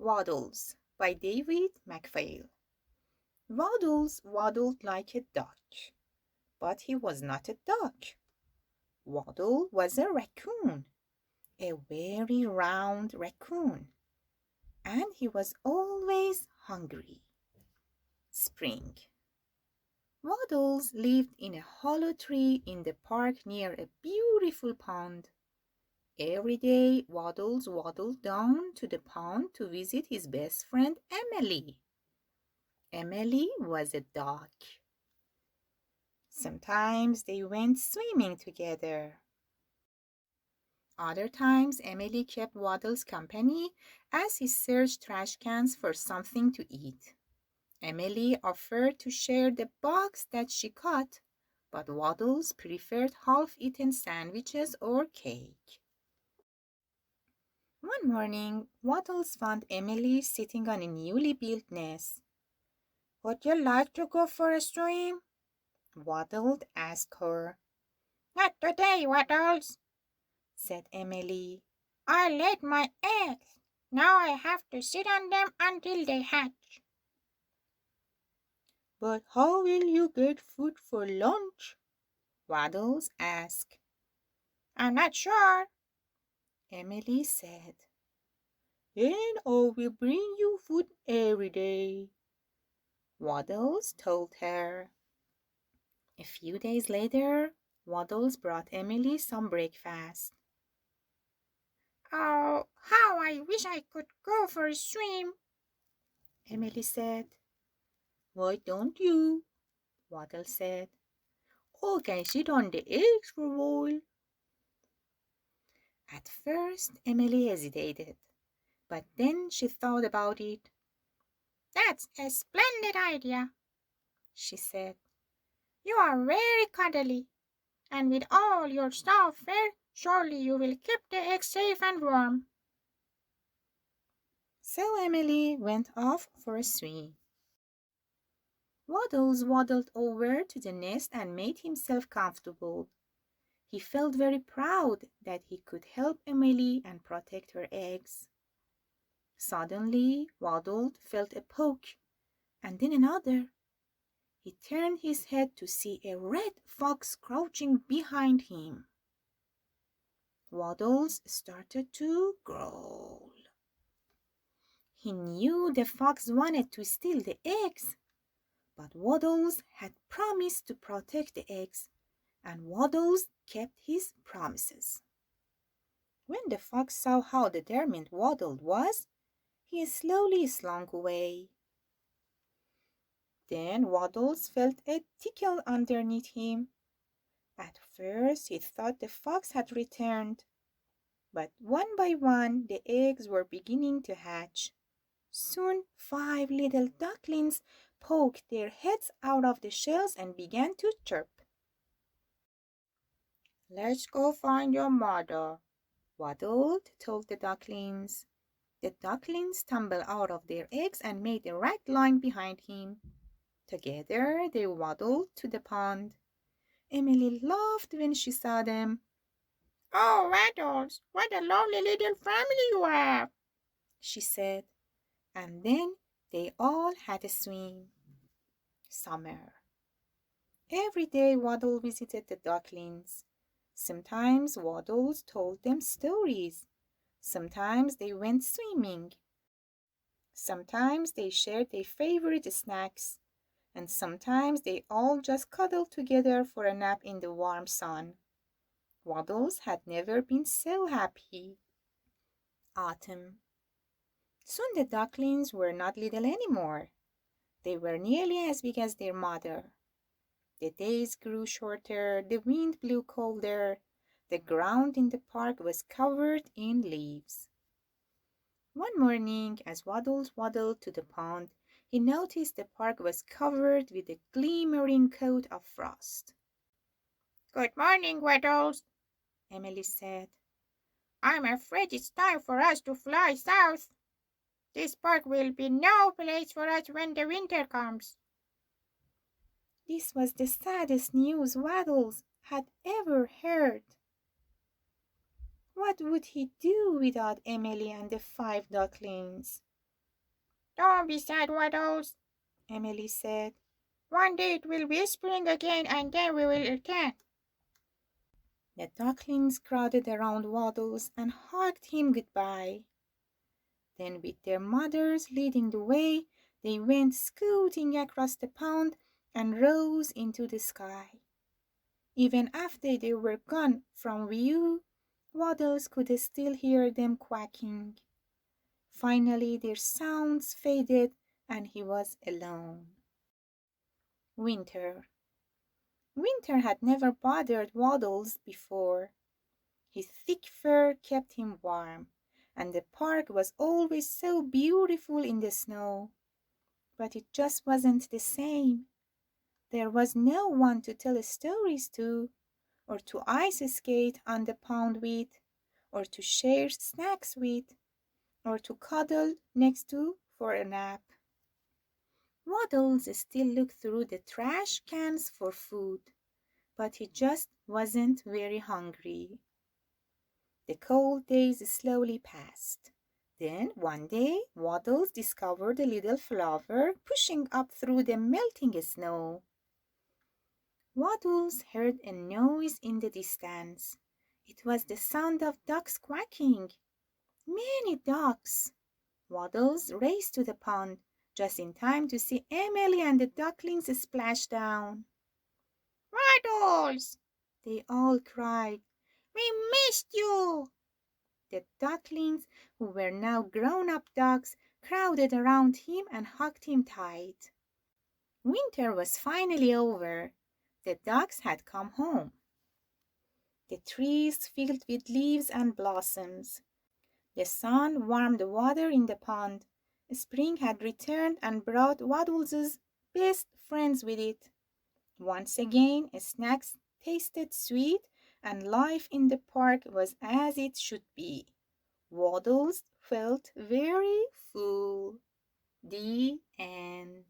Waddles by David MacPhail. Waddles waddled like a duck, but he was not a duck. Waddle was a raccoon, a very round raccoon, and he was always hungry. Spring. Waddles lived in a hollow tree in the park near a beautiful pond. Every day, Waddles waddled down to the pond to visit his best friend Emily. Emily was a duck. Sometimes they went swimming together. Other times, Emily kept Waddles company as he searched trash cans for something to eat. Emily offered to share the bugs that she caught, but Waddles preferred half-eaten sandwiches or cake. One morning, Waddles found Emily sitting on a newly built nest. "Would you like to go for a swim?" Waddles asked her. "Not today, Waddles," said Emily. "I laid my eggs. Now I have to sit on them until they hatch." "But how will you get food for lunch?" Waddles asked. "I'm not sure," Emily said. "Then I will bring you food every day," Waddles told her. A few days later, Waddles brought Emily some breakfast. "Oh, how I wish I could go for a swim," Emily said. "Why don't you?" Waddles said. "I can sit on the eggs for a while." At first, Emily hesitated, but then she thought about it. "That's a splendid idea," she said. "You are very cuddly, and with all your soft fur, surely you will keep the eggs safe and warm." So Emily went off for a swim. Waddles waddled over to the nest and made himself comfortable. He felt very proud that he could help Emily and protect her eggs. Suddenly, Waddles felt a poke, and then another. He turned his head to see a red fox crouching behind him. Waddles started to growl. He knew the fox wanted to steal the eggs, but Waddles had promised to protect the eggs, and Waddles kept his promises. When the fox saw how determined Waddles was, he slowly slunk away. Then Waddles felt a tickle underneath him. At first he thought the fox had returned, but one by one the eggs were beginning to hatch. Soon 5 little ducklings poked their heads out of the shells and began to chirp. "Let's go find your mother," Waddles told the ducklings. The ducklings tumbled out of their eggs and made a right line behind him. Together they waddled to the pond. Emily laughed when she saw them. "Oh, Waddles, what a lovely little family you have," she said. And then they all had a swim. Summer. Every day Waddles visited the ducklings. Sometimes Waddles told them stories. Sometimes they went swimming. Sometimes they shared their favorite snacks. And sometimes they all just cuddled together for a nap in the warm sun. Waddles had never been so happy. Autumn. Soon the ducklings were not little anymore. They were nearly as big as their mother. The days grew shorter, the wind blew colder, the ground in the park was covered in leaves. One morning, as Waddles waddled to the pond, he noticed the park was covered with a glimmering coat of frost. "Good morning, Waddles," Emily said. "I'm afraid it's time for us to fly south. This park will be no place for us when the winter comes." This was the saddest news Waddles had ever heard. What would he do without Emily and the 5 ducklings? Don't be sad, Waddles, Emily said. One day it will be spring again and then we will return. The ducklings crowded around Waddles and hugged him goodbye. Then, with their mothers leading the way, they went scooting across the pond and rose into the sky. Even after they were gone from view, Waddles could still hear them quacking. Finally, their sounds faded and he was alone. Winter. Winter had never bothered Waddles before. His thick fur kept him warm, and the park was always so beautiful in the snow. But it just wasn't the same. There was no one to tell stories to, or to ice skate on the pond with, or to share snacks with, or to cuddle next to for a nap. Waddles still looked through the trash cans for food, but he just wasn't very hungry. The cold days slowly passed. Then one day Waddles discovered a little flower pushing up through the melting snow. Waddles heard a noise in the distance. It was the sound of ducks quacking. Many ducks! Waddles raced to the pond just in time to see Emily and the ducklings splash down. Waddles! They all cried. We missed you! The ducklings, who were now grown-up ducks, crowded around him and hugged him tight. Winter was finally over. The ducks had come home. The trees filled with leaves and blossoms. The sun warmed the water in the pond. Spring had returned and brought Waddles's best friends with it. Once again, snacks tasted sweet and life in the park was as it should be. Waddles felt very full. The end.